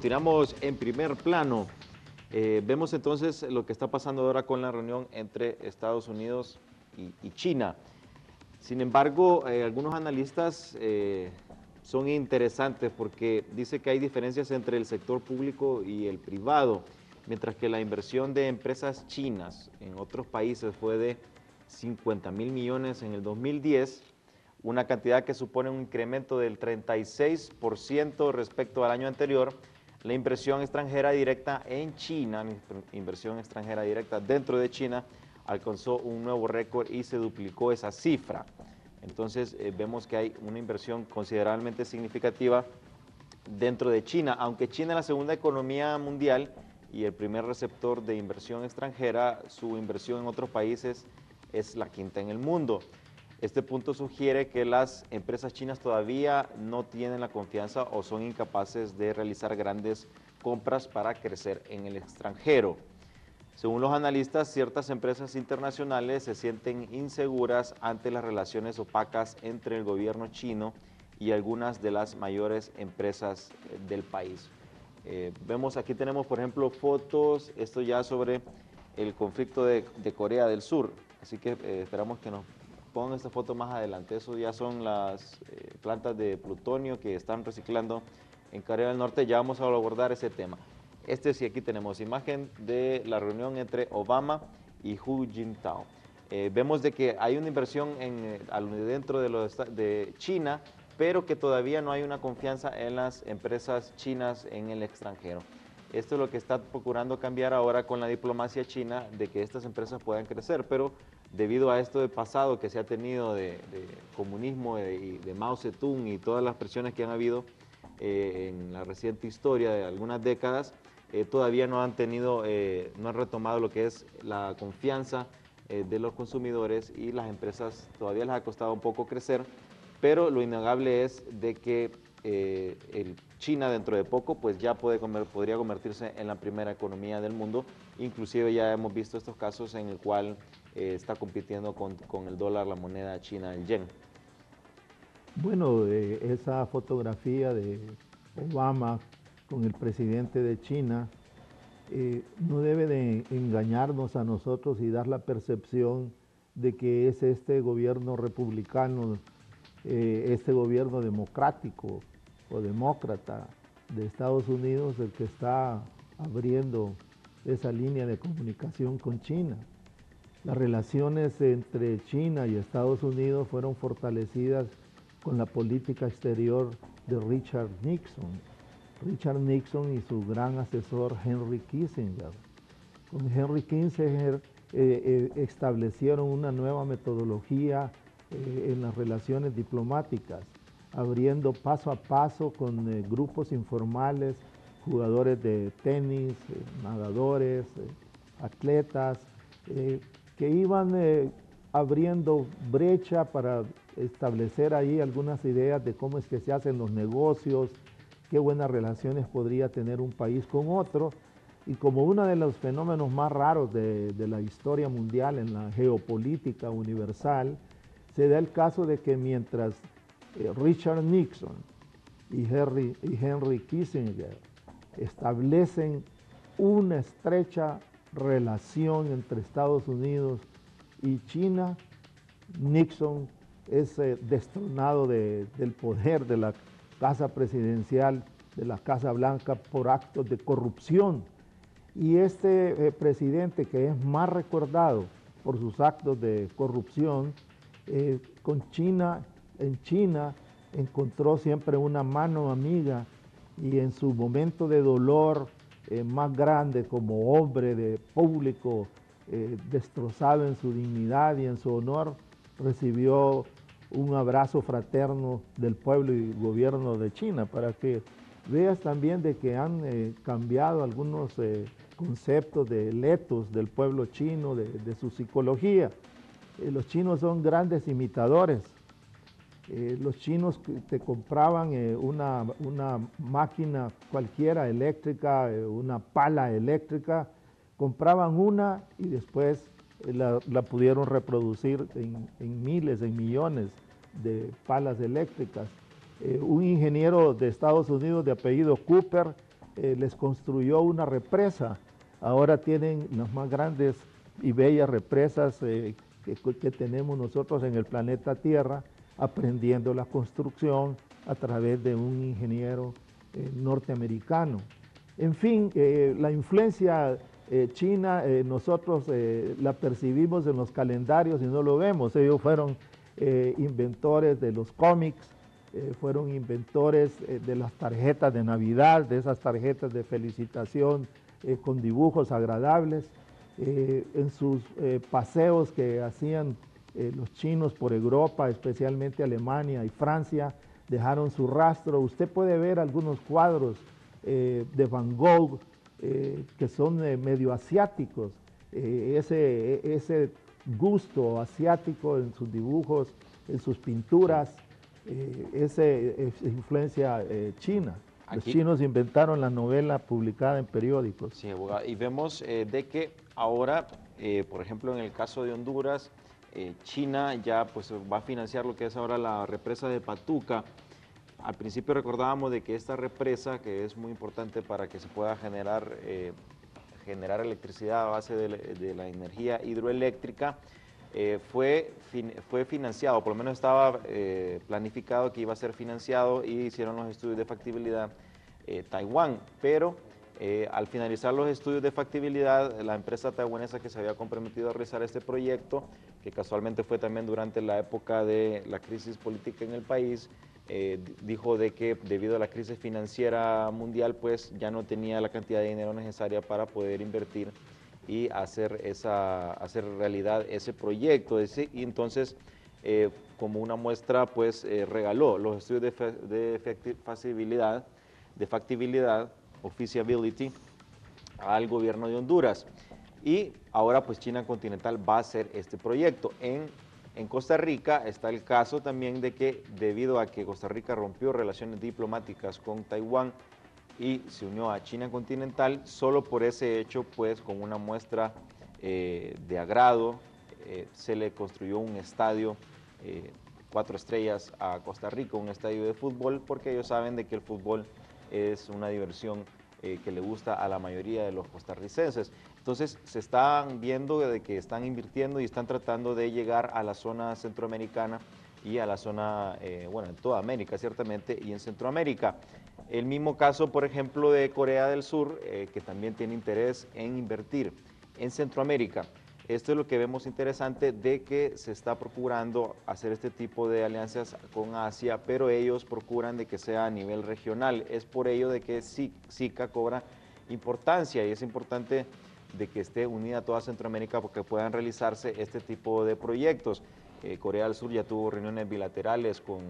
Tiramos en primer plano. Vemos entonces lo que está pasando ahora con la reunión entre Estados Unidos y China. Sin embargo, algunos analistas son interesantes porque dice que hay diferencias entre el sector público y el privado, mientras que la inversión de empresas chinas en otros países fue de 50.000 millones en el 2010, una cantidad que supone un incremento del 36% respecto al año anterior. La inversión extranjera directa en China, inversión extranjera directa dentro de China, alcanzó un nuevo récord y se duplicó esa cifra. Entonces vemos que hay una inversión considerablemente significativa dentro de China, aunque China es la segunda economía mundial y el primer receptor de inversión extranjera, su inversión en otros países es la quinta en el mundo. Este punto sugiere que las empresas chinas todavía no tienen la confianza o son incapaces de realizar grandes compras para crecer en el extranjero. Según los analistas, ciertas empresas internacionales se sienten inseguras ante las relaciones opacas entre el gobierno chino y algunas de las mayores empresas del país. Vemos aquí tenemos, por ejemplo, fotos, esto ya sobre el conflicto de Corea del Sur, así que esperamos que nos pongan esta foto más adelante. Eso ya son las plantas de plutonio que están reciclando en Corea del Norte. Ya vamos a abordar ese tema. Sí, aquí tenemos imagen de la reunión entre Obama y Hu Jintao. Vemos de que hay una inversión dentro de China, pero que todavía no hay una confianza en las empresas chinas en el extranjero. Esto es lo que está procurando cambiar ahora con la diplomacia china, de que estas empresas puedan crecer, pero debido a esto de pasado que se ha tenido de comunismo y de Mao Zedong y todas las presiones que han habido en la reciente historia de algunas décadas, todavía no han retomado lo que es la confianza de los consumidores, y las empresas todavía les ha costado un poco crecer, pero lo innegable es de que China dentro de poco pues ya podría convertirse en la primera economía del mundo. Inclusive ya hemos visto estos casos en el cual está compitiendo con el dólar, la moneda china, el yen. Bueno, esa fotografía de Obama con el presidente de China no debe de engañarnos a nosotros y dar la percepción de que es este gobierno republicano, este gobierno democrático o demócrata de Estados Unidos el que está abriendo esa línea de comunicación con China. Las relaciones entre China y Estados Unidos fueron fortalecidas con la política exterior de Richard Nixon. Richard Nixon y su gran asesor Henry Kissinger. Con Henry Kissinger establecieron una nueva metodología en las relaciones diplomáticas, abriendo paso a paso con grupos informales, jugadores de tenis, nadadores, atletas, que iban abriendo brecha para establecer ahí algunas ideas de cómo es que se hacen los negocios, qué buenas relaciones podría tener un país con otro. Y como uno de los fenómenos más raros de la historia mundial en la geopolítica universal, se da el caso de que mientras Richard Nixon y Henry Kissinger establecen una estrecha relación entre Estados Unidos y China, Nixon es destronado del poder de la Casa Presidencial, de la Casa Blanca, por actos de corrupción. Y este presidente, que es más recordado por sus actos de corrupción, en China encontró siempre una mano amiga, y en su momento de dolor más grande como hombre de público, destrozado en su dignidad y en su honor, recibió un abrazo fraterno del pueblo y gobierno de China, para que veas también de que han cambiado algunos conceptos del ethos del pueblo chino, de su psicología. Los chinos son grandes imitadores. Los chinos te compraban una máquina cualquiera eléctrica, una pala eléctrica, compraban una y después la pudieron reproducir en miles, en millones de palas eléctricas. Un ingeniero de Estados Unidos de apellido Cooper les construyó una represa. Ahora tienen las más grandes y bellas represas que tenemos nosotros en el planeta Tierra, aprendiendo la construcción a través de un ingeniero norteamericano. En fin, la influencia china nosotros la percibimos en los calendarios y no lo vemos. Ellos fueron inventores de los cómics, fueron inventores de las tarjetas de Navidad, de esas tarjetas de felicitación con dibujos agradables. En sus paseos que hacían los chinos por Europa, especialmente Alemania y Francia, dejaron su rastro. Usted puede ver algunos cuadros de Van Gogh que son medio asiáticos, ese gusto asiático en sus dibujos, en sus pinturas, esa influencia china. Los chinos inventaron la novela publicada en periódicos. Sí, abogado. Y vemos de que ahora, por ejemplo, en el caso de Honduras, China ya pues va a financiar lo que es ahora la represa de Patuca. Al principio recordábamos de que esta represa, que es muy importante para que se pueda generar electricidad a base de la energía hidroeléctrica, fue financiado, por lo menos estaba planificado que iba a ser financiado y hicieron los estudios de factibilidad Taiwán, pero al finalizar los estudios de factibilidad, la empresa taiwanesa que se había comprometido a realizar este proyecto, que casualmente fue también durante la época de la crisis política en el país, dijo de que debido a la crisis financiera mundial, pues ya no tenía la cantidad de dinero necesaria para poder invertir y hacer realidad ese proyecto. Y entonces, como una muestra, pues regaló los estudios de factibilidad, o feasibility, al gobierno de Honduras. Y ahora pues China continental va a hacer este proyecto. En Costa Rica está el caso también de que debido a que Costa Rica rompió relaciones diplomáticas con Taiwán y se unió a China continental, solo por ese hecho, pues con una muestra de agrado, se le construyó un estadio 4 estrellas a Costa Rica, un estadio de fútbol, porque ellos saben de que el fútbol es una diversión que le gusta a la mayoría de los costarricenses. Entonces se están viendo de que están invirtiendo y están tratando de llegar a la zona centroamericana y a la zona, bueno, en toda América ciertamente, y en Centroamérica. El mismo caso, por ejemplo, de Corea del Sur, que también tiene interés en invertir en Centroamérica. Esto es lo que vemos interesante de que se está procurando hacer este tipo de alianzas con Asia, pero ellos procuran de que sea a nivel regional. Es por ello de que SICA cobra importancia y es importante de que esté unida toda Centroamérica porque puedan realizarse este tipo de proyectos. Corea del Sur ya tuvo reuniones bilaterales con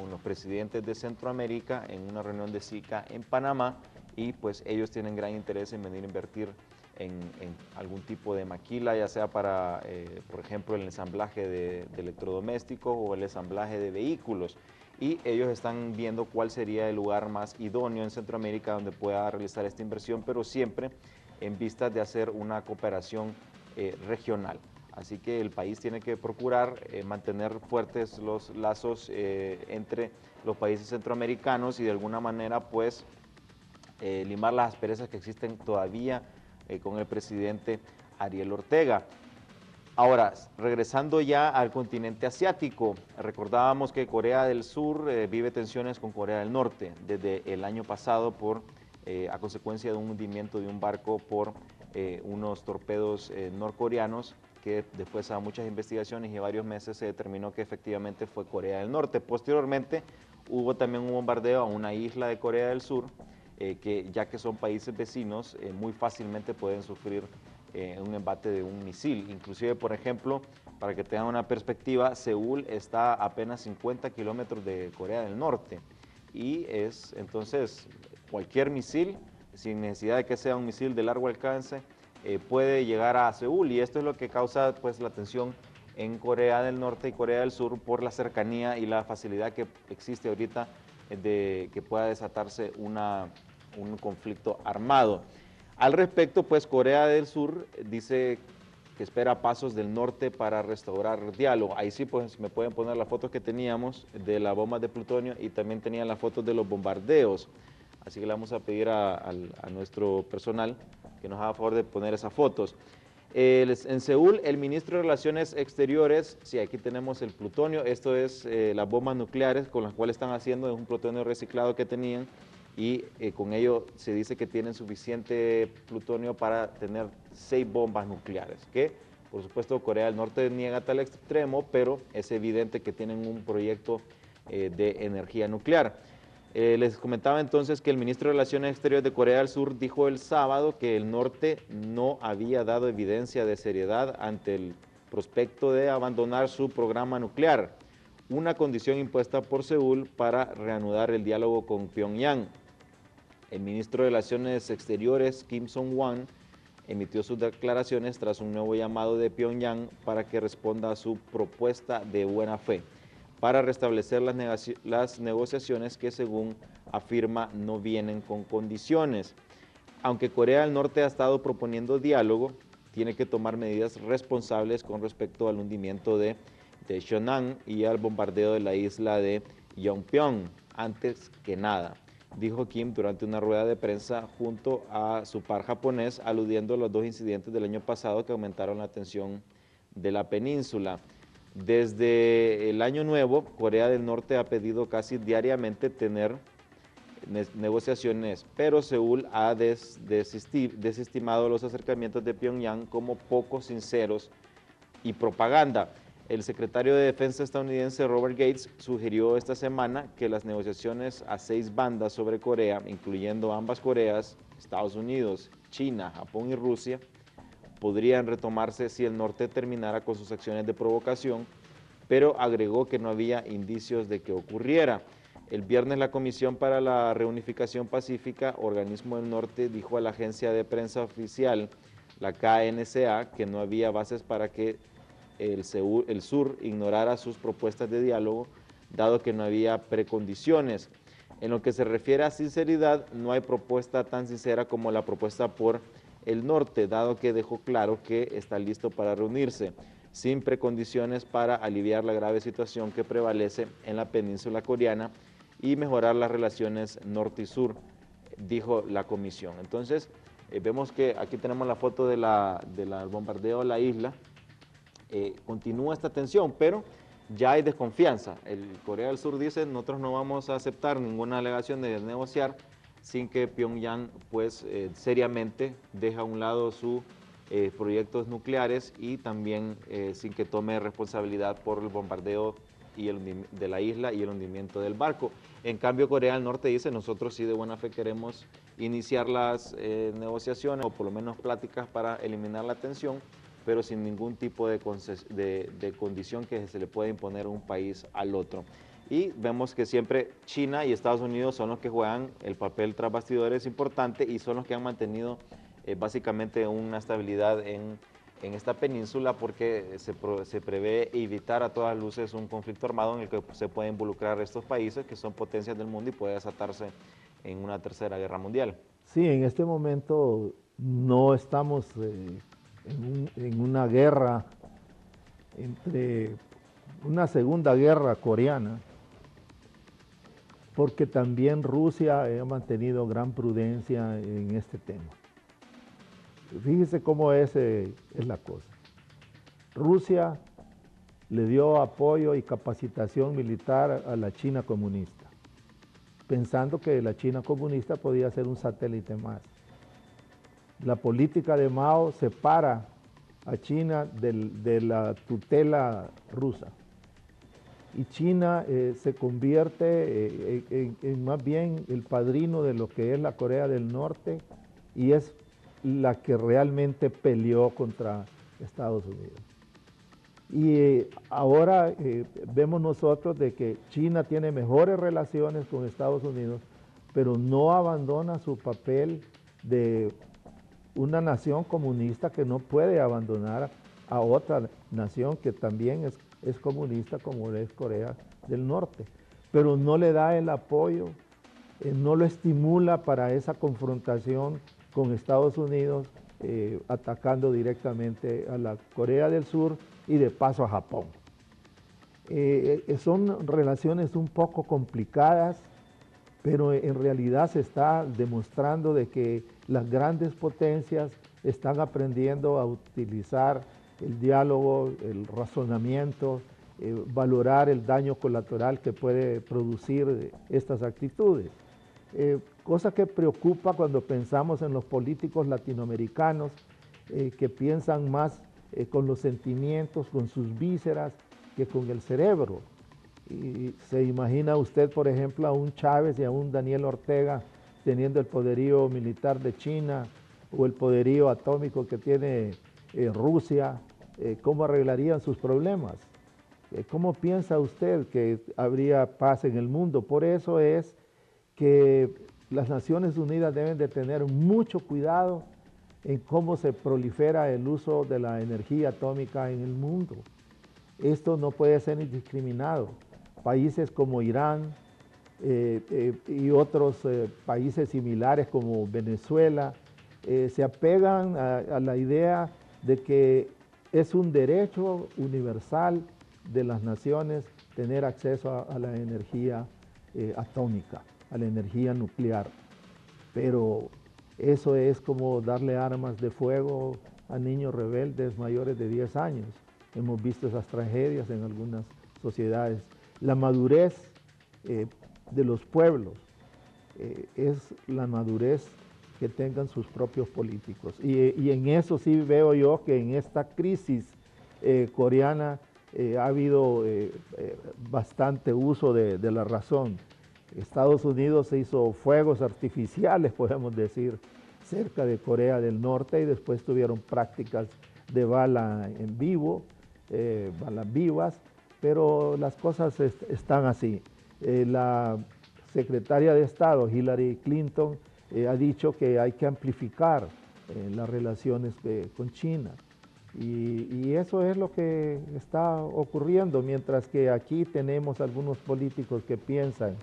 los presidentes de Centroamérica en una reunión de SICA en Panamá y pues ellos tienen gran interés en venir a invertir en algún tipo de maquila, ya sea para, por ejemplo, el ensamblaje de electrodomésticos o el ensamblaje de vehículos. Y ellos están viendo cuál sería el lugar más idóneo en Centroamérica donde pueda realizar esta inversión, pero siempre en vistas de hacer una cooperación regional. Así que el país tiene que procurar mantener fuertes los lazos entre los países centroamericanos y de alguna manera pues limar las asperezas que existen todavía con el presidente Ariel Ortega. Ahora, regresando ya al continente asiático, recordábamos que Corea del Sur vive tensiones con Corea del Norte desde el año pasado a consecuencia de un hundimiento de un barco por unos torpedos norcoreanos que después de muchas investigaciones y varios meses se determinó que efectivamente fue Corea del Norte. Posteriormente hubo también un bombardeo a una isla de Corea del Sur, que ya que son países vecinos, muy fácilmente pueden sufrir un embate de un misil. Inclusive, por ejemplo, para que tengan una perspectiva, Seúl está a apenas 50 kilómetros de Corea del Norte y es entonces cualquier misil, sin necesidad de que sea un misil de largo alcance, puede llegar a Seúl, y esto es lo que causa pues la tensión en Corea del Norte y Corea del Sur por la cercanía y la facilidad que existe ahorita de que pueda desatarse un conflicto armado. Al respecto, pues Corea del Sur dice que espera pasos del norte para restaurar diálogo. Ahí sí pues me pueden poner las fotos que teníamos de las bombas de plutonio y también tenían las fotos de los bombardeos así que le vamos a pedir a nuestro personal que nos haga favor de poner esas fotos. En Seúl, el ministro de Relaciones Exteriores, sí, aquí tenemos el plutonio, esto es las bombas nucleares con las cuales están haciendo, es un plutonio reciclado que tenían, y con ello se dice que tienen suficiente plutonio para tener 6 bombas nucleares, que por supuesto Corea del Norte niega tal extremo, pero es evidente que tienen un proyecto de energía nuclear. Les comentaba entonces que el ministro de Relaciones Exteriores de Corea del Sur dijo el sábado que el norte no había dado evidencia de seriedad ante el prospecto de abandonar su programa nuclear, una condición impuesta por Seúl para reanudar el diálogo con Pyongyang. El ministro de Relaciones Exteriores, Kim Song-hwan, emitió sus declaraciones tras un nuevo llamado de Pyongyang para que responda a su propuesta de buena fe para restablecer las negociaciones que, según afirma, no vienen con condiciones. Aunque Corea del Norte ha estado proponiendo diálogo, tiene que tomar medidas responsables con respecto al hundimiento de Cheonan y al bombardeo de la isla de Yongbyon, antes que nada, dijo Kim durante una rueda de prensa junto a su par japonés, aludiendo a los 2 incidentes del año pasado que aumentaron la tensión de la península. Desde el año nuevo, Corea del Norte ha pedido casi diariamente tener negociaciones, pero Seúl ha desestimado los acercamientos de Pyongyang como poco sinceros y propaganda. El secretario de Defensa estadounidense Robert Gates sugirió esta semana que las negociaciones a 6 bandas sobre Corea, incluyendo ambas Coreas, Estados Unidos, China, Japón y Rusia, podrían retomarse si el norte terminara con sus acciones de provocación, pero agregó que no había indicios de que ocurriera. El viernes la Comisión para la Reunificación Pacífica, organismo del norte, dijo a la agencia de prensa oficial, la KNCA, que no había bases para que el sur ignorara sus propuestas de diálogo, dado que no había precondiciones. En lo que se refiere a sinceridad, no hay propuesta tan sincera como la propuesta por el norte, dado que dejó claro que está listo para reunirse, sin precondiciones, para aliviar la grave situación que prevalece en la península coreana y mejorar las relaciones norte y sur, dijo la comisión. Entonces, vemos que aquí tenemos la foto del bombardeo a la isla. Continúa esta tensión, pero ya hay desconfianza. El Corea del Sur dice, nosotros no vamos a aceptar ninguna alegación de negociar sin que Pyongyang pues seriamente deje a un lado sus proyectos nucleares y también sin que tome responsabilidad por el bombardeo de la isla y el hundimiento del barco. En cambio, Corea del Norte dice, nosotros sí de buena fe queremos iniciar las negociaciones o por lo menos pláticas para eliminar la tensión, pero sin ningún tipo de condición que se le pueda imponer un país al otro. Y vemos que siempre China y Estados Unidos son los que juegan el papel tras bastidores importante y son los que han mantenido básicamente una estabilidad en esta península, porque se prevé evitar a todas luces un conflicto armado en el que se puede involucrar estos países que son potencias del mundo y puede desatarse en una tercera guerra mundial. Sí, en este momento no estamos en una guerra una segunda guerra coreana, porque también Rusia ha mantenido gran prudencia en este tema. Fíjese cómo es la cosa. Rusia le dio apoyo y capacitación militar a la China comunista, pensando que la China comunista podía ser un satélite más. La política de Mao separa a China de la tutela rusa. Y China se convierte en más bien el padrino de lo que es la Corea del Norte y es la que realmente peleó contra Estados Unidos. Y ahora vemos nosotros de que China tiene mejores relaciones con Estados Unidos, pero no abandona su papel de una nación comunista que no puede abandonar a otra nación que también es comunista como es Corea del Norte, pero no le da el apoyo, no lo estimula para esa confrontación con Estados Unidos, atacando directamente a la Corea del Sur y de paso a Japón. Son relaciones un poco complicadas, pero en realidad se está demostrando de que las grandes potencias están aprendiendo a utilizar el diálogo, el razonamiento, valorar el daño colateral que puede producir estas actitudes. Cosa que preocupa cuando pensamos en los políticos latinoamericanos que piensan más con los sentimientos, con sus vísceras, que con el cerebro. Y se imagina usted, por ejemplo, a un Chávez y a un Daniel Ortega teniendo el poderío militar de China o el poderío atómico que tiene Rusia, ¿cómo arreglarían sus problemas? ¿Cómo piensa usted que habría paz en el mundo? Por eso es que las Naciones Unidas deben de tener mucho cuidado en cómo se prolifera el uso de la energía atómica en el mundo. Esto no puede ser indiscriminado. Países como Irán y otros países similares como Venezuela se apegan a la idea de que es un derecho universal de las naciones tener acceso a la energía atómica, a la energía nuclear. Pero eso es como darle armas de fuego a niños rebeldes mayores de 10 años. Hemos visto esas tragedias en algunas sociedades. La madurez de los pueblos es la madurez que tengan sus propios políticos. Y en eso sí veo yo que en esta crisis coreana ha habido bastante uso de la razón. Estados Unidos se hizo fuegos artificiales, podemos decir, cerca de Corea del Norte y después tuvieron prácticas de bala en vivo, balas vivas, pero las cosas están así. La secretaria de Estado, Hillary Clinton, ha dicho que hay que amplificar las relaciones con China. Y eso es lo que está ocurriendo, mientras que aquí tenemos algunos políticos que piensan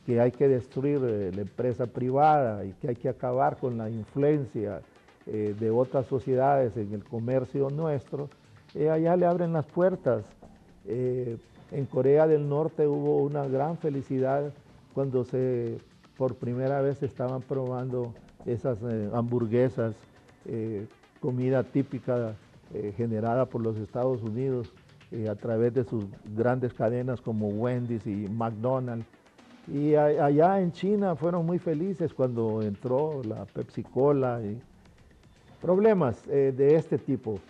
que hay que destruir la empresa privada y que hay que acabar con la influencia de otras sociedades en el comercio nuestro, allá le abren las puertas. En Corea del Norte hubo una gran felicidad cuando por primera vez estaban probando esas hamburguesas, comida típica generada por los Estados Unidos a través de sus grandes cadenas como Wendy's y McDonald's. Y allá en China fueron muy felices cuando entró la Pepsi Cola y problemas de este tipo.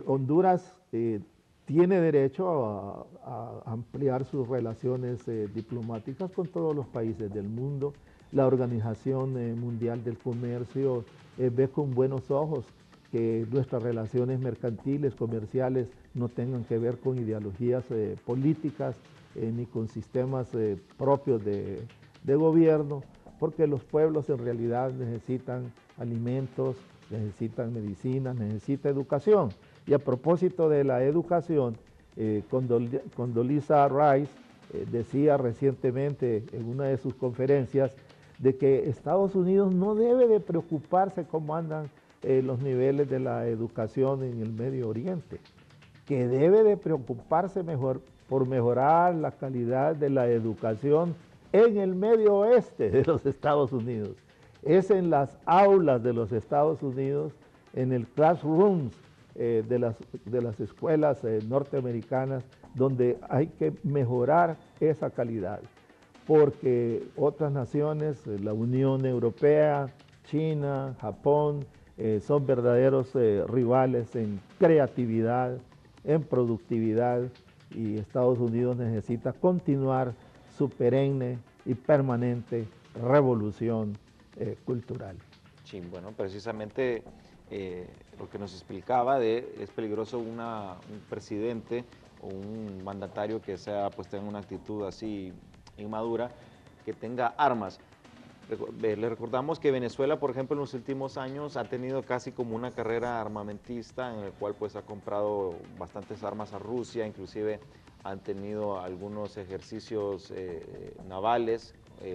Honduras tiene derecho a ampliar sus relaciones diplomáticas con todos los países del mundo. La Organización Mundial del Comercio ve con buenos ojos que nuestras relaciones mercantiles, comerciales, no tengan que ver con ideologías políticas ni con sistemas propios de gobierno, porque los pueblos en realidad necesitan alimentos, necesitan medicina, necesitan educación. Y a propósito de la educación, Condoleezza Rice decía recientemente en una de sus conferencias de que Estados Unidos no debe de preocuparse cómo andan los niveles de la educación en el Medio Oriente, que debe de preocuparse por mejorar la calidad de la educación en el medio oeste de los Estados Unidos. Es en las aulas de los Estados Unidos, en el classrooms de las escuelas norteamericanas, donde hay que mejorar esa calidad, porque otras naciones, la Unión Europea, China, Japón, son verdaderos rivales en creatividad, en productividad, y Estados Unidos necesita continuar su perenne y permanente revolución cultural. Sí, bueno, precisamente lo que nos explicaba es peligroso un presidente o un mandatario que pues tenga una actitud así inmadura, que tenga armas. Le recordamos que Venezuela, por ejemplo, en los últimos años ha tenido casi como una carrera armamentista en el cual pues ha comprado bastantes armas a Rusia, inclusive han tenido algunos ejercicios navales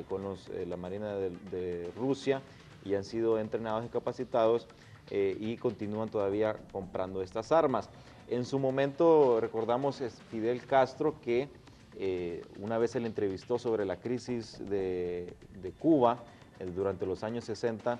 con la Marina de Rusia y han sido entrenados y capacitados y continúan todavía comprando estas armas. En su momento, recordamos, es Fidel Castro que una vez se le entrevistó sobre la crisis de Cuba durante los años 60,